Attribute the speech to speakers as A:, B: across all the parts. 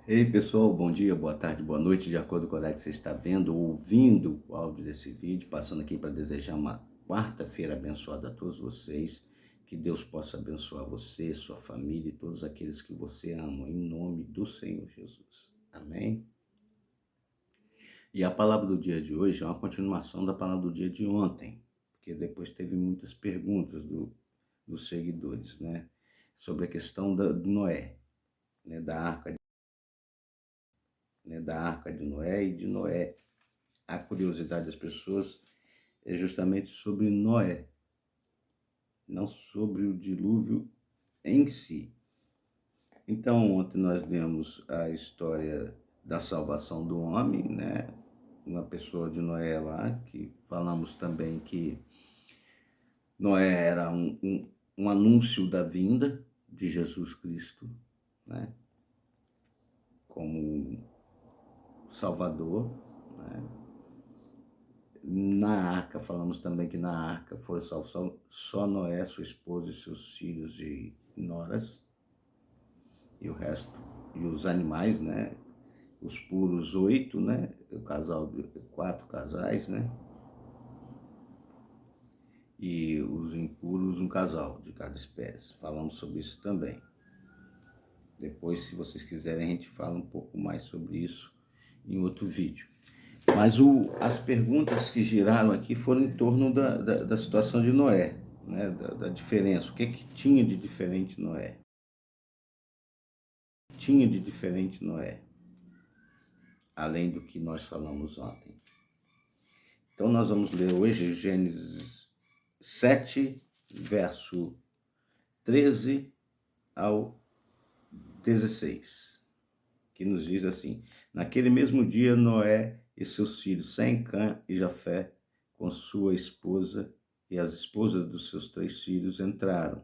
A: Ei pessoal, bom dia, boa tarde, boa noite, de acordo com o horário que você está vendo ou ouvindo o áudio desse vídeo, passando aqui para desejar uma quarta-feira abençoada a todos vocês, que Deus possa abençoar você, sua família e todos aqueles que você ama, em nome do Senhor Jesus. Amém? E a palavra do dia de hoje é uma continuação da palavra do dia de ontem, porque depois teve muitas perguntas dos seguidores, né? Sobre a questão de Noé, né? Da arca de Noé e de Noé. A curiosidade das pessoas é justamente sobre Noé, não sobre o dilúvio em si. Então, ontem nós vemos a história da salvação do homem, né? Uma pessoa de Noé lá, que falamos também que Noé era um anúncio da vinda de Jesus Cristo, né? Como Salvador, né? Na arca, falamos também que na arca foram salvos só Noé, sua esposa e seus filhos e noras, e o resto, e os animais, né? Os puros 8, né? O casal de 4 casais, né? E os impuros um casal de cada espécie. Falamos sobre isso também. Depois, se vocês quiserem, a gente fala um pouco mais sobre isso em outro vídeo. Mas as perguntas que giraram aqui foram em torno da situação de Noé, né? Da diferença. O que tinha de diferente Noé? Tinha de diferente Noé, além do que nós falamos ontem. Então nós vamos ler hoje Gênesis 7, verso 13 ao 16, que nos diz assim: naquele mesmo dia Noé e seus filhos Sem, Cã e Jafé, com sua esposa e as esposas dos seus 3 filhos, entraram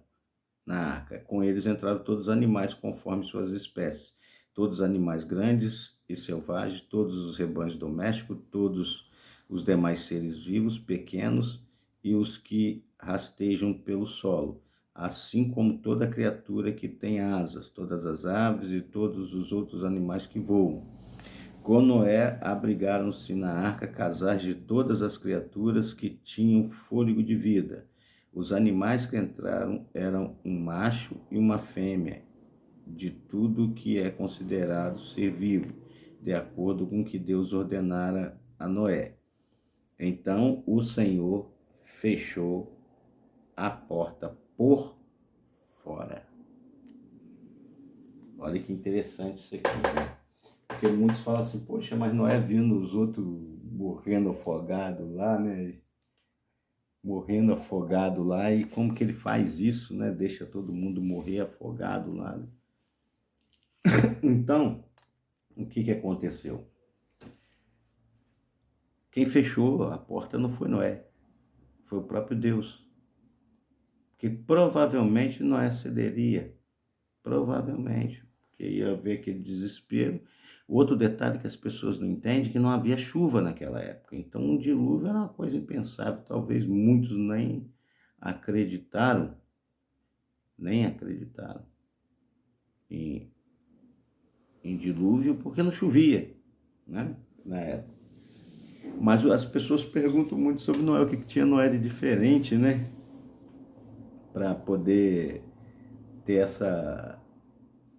A: na arca. Com eles entraram todos os animais conforme suas espécies, todos os animais grandes e selvagens, todos os rebanhos domésticos, todos os demais seres vivos, pequenos e os que rastejam pelo solo, assim como toda criatura que tem asas, todas as aves e todos os outros animais que voam. Com Noé abrigaram-se na arca casais de todas as criaturas que tinham fôlego de vida. Os animais que entraram eram um macho e uma fêmea, de tudo que é considerado ser vivo, de acordo com o que Deus ordenara a Noé. Então o Senhor fechou a porta por fora. Olha que interessante isso aqui, né? Porque muitos falam assim, poxa, mas Noé vindo os outros morrendo afogado lá, né? Morrendo afogado lá, e como que ele faz isso, né? Deixa todo mundo morrer afogado lá. Então, o que que aconteceu? Quem fechou a porta não foi Noé, foi o próprio Deus. Que provavelmente Noé cederia, provavelmente, porque ia haver aquele desespero. Outro detalhe que as pessoas não entendem é que não havia chuva naquela época. Então, um dilúvio era uma coisa impensável. Talvez muitos acreditaram, nem acreditaram em, em dilúvio, porque não chovia, né? Na época. Mas as pessoas perguntam muito sobre Noé, o que tinha Noé de diferente, né? Para poder ter essa,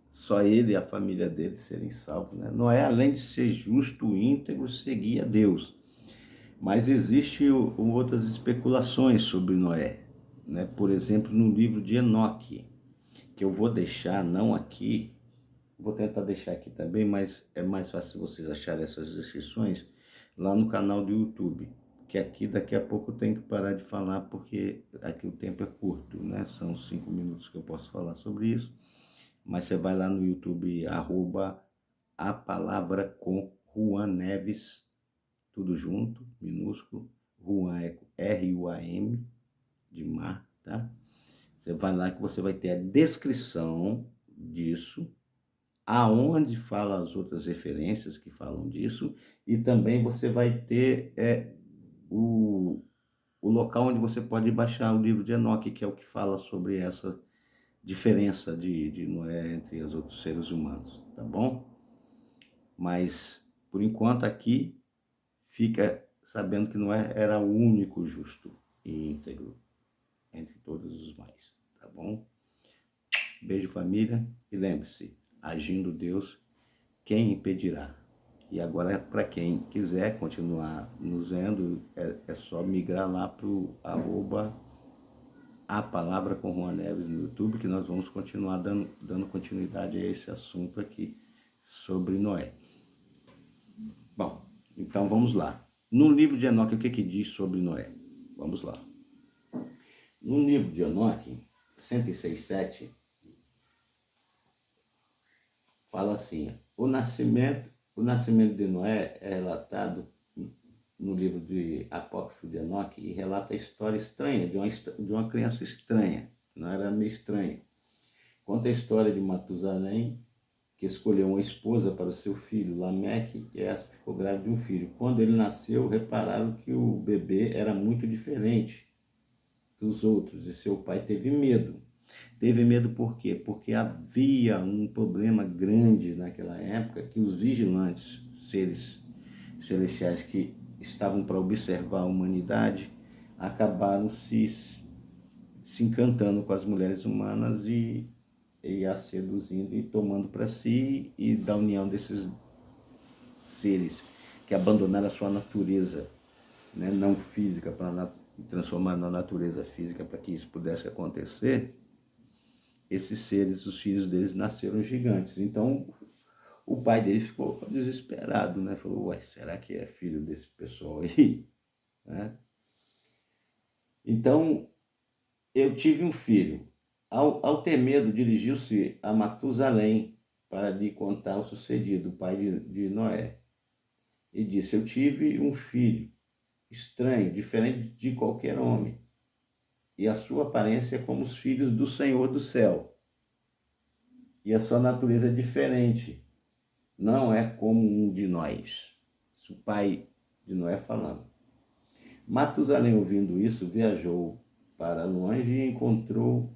A: só ele e a família dele serem salvos, né? Noé, além de ser justo, íntegro, seguia Deus. Mas existem outras especulações sobre Noé, né? Por exemplo, no livro de Enoque, que eu vou deixar, não aqui, vou tentar deixar aqui também, mas é mais fácil vocês acharem essas descrições lá no canal do YouTube. Que aqui daqui a pouco eu tenho que parar de falar, porque aqui o tempo é curto, né? São 5 minutos que eu posso falar sobre isso. Mas você vai lá no YouTube, @a palavra com Ruan Neves, tudo junto, minúsculo. Ruan é R-U-A-M, de mar, tá? Você vai lá que você vai ter a descrição disso, aonde fala as outras referências que falam disso, e também você vai ter o local onde você pode baixar o livro de Enoque, que é o que fala sobre essa diferença de Noé entre os outros seres humanos, tá bom? Mas, por enquanto, aqui fica sabendo que Noé era o único justo e íntegro entre todos os mais, tá bom? Beijo, família, e lembre-se, agindo Deus, quem impedirá? E agora, para quem quiser continuar nos vendo, é só migrar lá para o @a palavra com Juan Neves no YouTube, que nós vamos continuar dando continuidade a esse assunto aqui sobre Noé. Bom, então vamos lá. No livro de Enoque, o que diz sobre Noé? Vamos lá. No livro de Enoque, 106:7, fala assim: o nascimento de Noé é relatado no livro de Apócrifo de Enoque e relata a história estranha de uma criança estranha, não era meio estranha. Conta a história de Matusalém, que escolheu uma esposa para o seu filho, Lameque, e essa ficou grávida de um filho. Quando ele nasceu, repararam que o bebê era muito diferente dos outros e seu pai teve medo. Teve medo por quê? Porque havia um problema grande naquela época que os vigilantes, seres celestiais que estavam para observar a humanidade, acabaram se encantando com as mulheres humanas e a seduzindo e tomando para si, e da união desses seres que abandonaram a sua natureza, né, não física, para transformar na natureza física, para que isso pudesse acontecer, esses seres, os filhos deles, nasceram gigantes. Então, o pai dele ficou desesperado, né? Falou, ué, será que é filho desse pessoal aí? Né? Então, eu tive um filho. Ao ter medo, dirigiu-se a Matusalém para lhe contar o sucedido, o pai de Noé. E disse, eu tive um filho, estranho, diferente de qualquer homem, e a sua aparência é como os filhos do Senhor do céu. E a sua natureza é diferente, não é como um de nós. Isso o pai de Noé falando. Matusalém, ouvindo isso, viajou para longe e encontrou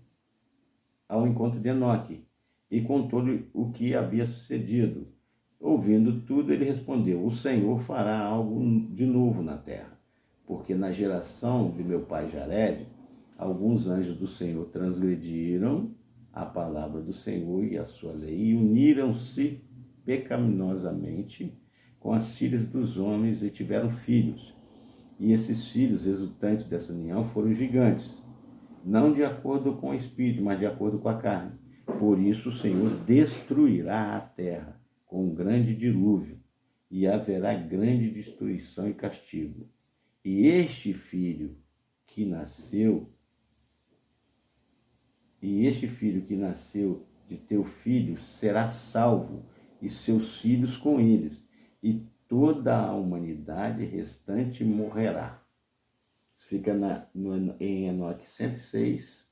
A: ao encontro de Enoque e contou-lhe o que havia sucedido. Ouvindo tudo, ele respondeu, o Senhor fará algo de novo na terra, porque na geração de meu pai Jared, alguns anjos do Senhor transgrediram a palavra do Senhor e a sua lei e uniram-se pecaminosamente com as filhas dos homens e tiveram filhos. E esses filhos, resultantes dessa união, foram gigantes, não de acordo com o espírito, mas de acordo com a carne. Por isso o Senhor destruirá a terra com um grande dilúvio, e haverá grande destruição e castigo. E este filho que nasceu de teu filho será salvo, e seus filhos com eles, e toda a humanidade restante morrerá. Isso fica em Enoque 106,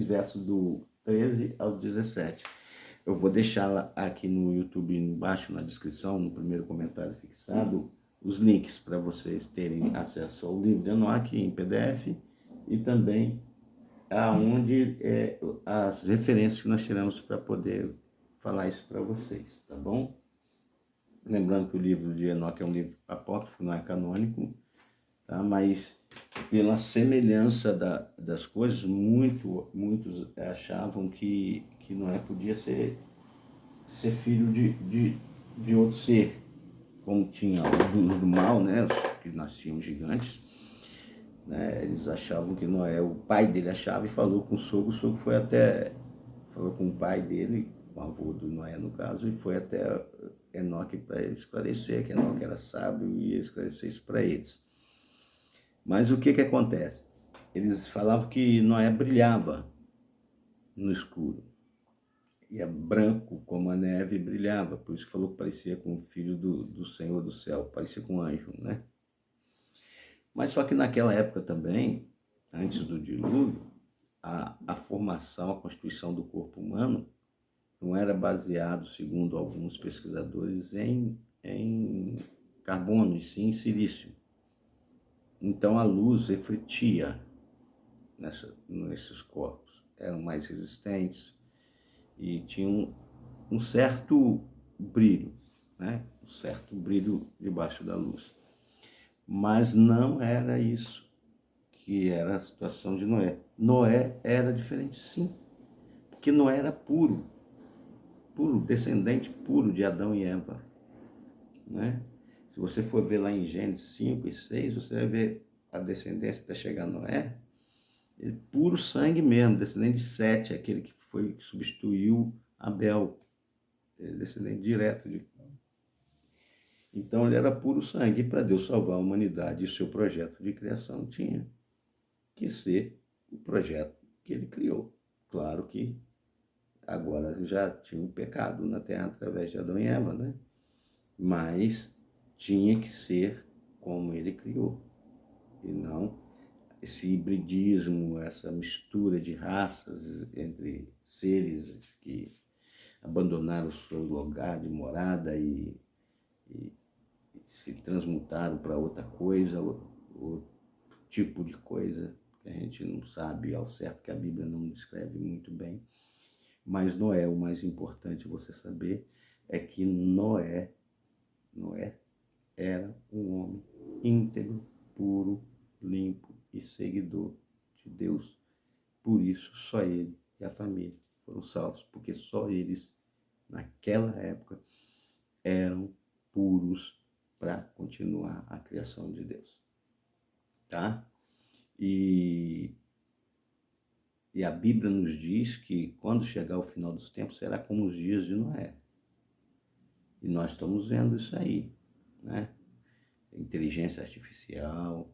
A: verso do 13 ao 17. Eu vou deixar aqui no YouTube, embaixo na descrição, no primeiro comentário fixado, os links para vocês terem acesso ao livro de Enoque em PDF e também aonde as referências que nós tiramos para poder falar isso para vocês, tá bom? Lembrando que o livro de Enoque é um livro apócrifo, não é canônico, tá? Mas pela semelhança das coisas, muitos achavam que Noé podia ser filho de outro ser, como tinha os do mal, né? Os que nasciam gigantes, né? Eles achavam que Noé, o pai dele achava e falou com o sogro falou com o pai dele, com o avô do Noé no caso, e foi até Enoque para esclarecer que Enoque era sábio e ia esclarecer isso para eles. Mas o que acontece? Eles falavam que Noé brilhava no escuro. E é branco como a neve brilhava. Por isso que falou que parecia com o filho do Senhor do céu. Parecia com um anjo, né? Mas só que naquela época também, antes do dilúvio, a formação, a constituição do corpo humano não era baseado, segundo alguns pesquisadores, em carbono, e sim em silício. Então a luz refletia nesses corpos, eram mais resistentes e tinham um certo brilho. né? Um certo brilho debaixo da luz. Mas não era isso que era a situação de Noé. Noé era diferente, sim, porque Noé era puro, descendente puro de Adão e Eva, né? Se você for ver lá em Gênesis 5 e 6, você vai ver a descendência até chegar a Noé, puro sangue mesmo, descendente de Sete, aquele que substituiu Abel, descendente direto de... Então ele era puro sangue, e para Deus salvar a humanidade e o seu projeto de criação tinha que ser o projeto que ele criou. Claro que agora já tinha um pecado na Terra através de Adão e Eva, né? Mas tinha que ser como ele criou, e não esse hibridismo, essa mistura de raças entre seres que abandonaram o seu lugar de morada e se transmutaram para outra coisa, outro tipo de coisa que a gente não sabe ao certo, que a Bíblia não descreve muito bem. Mas Noé, o mais importante você saber é que Noé era um homem íntegro, puro, limpo e seguidor de Deus. Por isso, só ele e a família foram salvos, porque só eles, naquela época, eram puros para continuar a criação de Deus. Tá? E a Bíblia nos diz que quando chegar o final dos tempos, será como os dias de Noé. E nós estamos vendo isso aí, né? Inteligência artificial,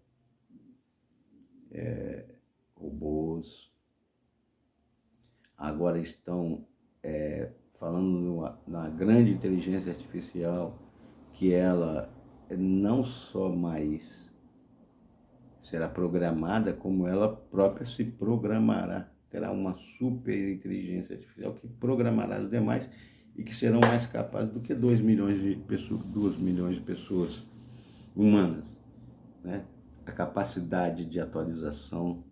A: robôs. Agora estão falando na grande inteligência artificial, que ela não só mais será programada, como ela própria se programará. Terá uma super inteligência artificial que programará os demais e que serão mais capazes do que 2 milhões de pessoas humanas, né? A capacidade de atualização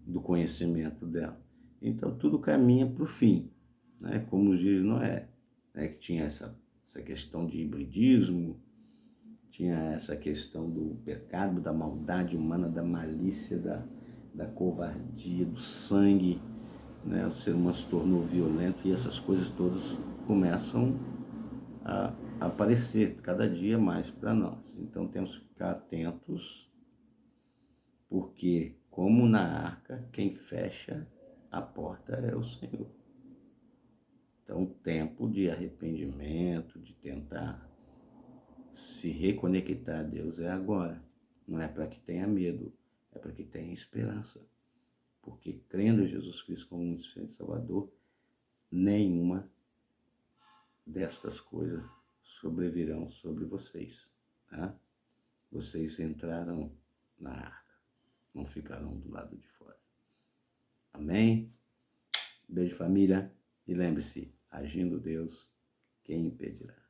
A: do conhecimento dela. Então, tudo caminha para o fim, né? Como os dias de Noé, né? Que tinha essa questão de hibridismo, tinha essa questão do pecado, da maldade humana, da malícia, da covardia, do sangue, né? O ser humano se tornou violento e essas coisas todas começam a aparecer cada dia mais para nós. Então temos que ficar atentos, porque como na arca, quem fecha a porta é o Senhor. Então, tempo de arrependimento, de tentar se reconectar a Deus é agora. Não é para que tenha medo, é para que tenha esperança. Porque crendo em Jesus Cristo como um suficiente Salvador, nenhuma destas coisas sobrevirão sobre vocês. Tá? Vocês entraram na arca, não ficarão do lado de fora. Amém? Beijo, família. E lembre-se, agindo Deus, quem impedirá?